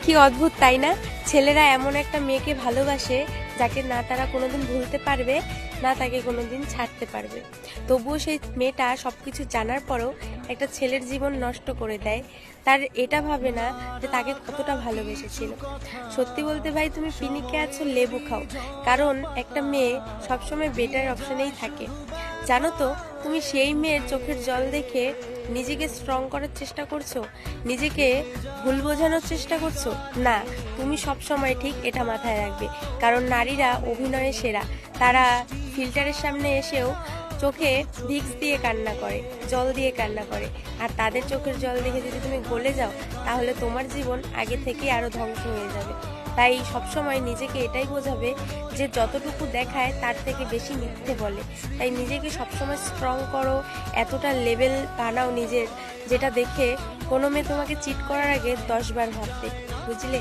কি অদ্ভুত তাই না? ছেলেরা এমন একটা মেয়েকে ভালোবাসে যাকে না তারা কোনোদিন ভুলতে পারবে, না তাকে কোনোদিন ছাড়তে পারবে। তবুও সেই মেয়েটা সবকিছু জানার পরও একটা ছেলের জীবন নষ্ট করে দেয়। তার এটা ভাবে না যে তাকে কতটা ভালোবেসেছিল। সত্যি বলতে ভাই, তুমি পিনিকে আছো, লেবু খাও, কারণ একটা মেয়ে সবসময় বেটার অপশনেই থাকে। জানো তো, তুমি সেই মেয়ের চোখের জল দেখে নিজেকে স্ট্রং করার চেষ্টা করছো, নিজেকে ভুল বোঝানোর চেষ্টা করছো। না, তুমি সব সময় ঠিক এটা মাথায় রাখবে, কারণ নারীরা অভিনয়ে সেরা। তারা ফিল্টারের সামনে এসেও চোখে ভিক্স দিয়ে কান্না করে, জল দিয়ে কান্না করে। আর তাদের চোখের জল দেখে যদি তুমি গলে যাও, তাহলে তোমার জীবন আগে থেকেই আরো ধ্বংস হয়ে যাবে। তাই সবসময় নিজেকে এটাই বোঝাবে যে যতটুকু দেখায় তার থেকে বেশি মিথ্যে বলে। তাই নিজেকে সবসময় স্ট্রং করো, এতটা লেভেল বানাও নিজের, যেটা দেখে কোনো মেয়ে তোমাকে চিট করার আগে 10 বার ভাববে। বুঝলে?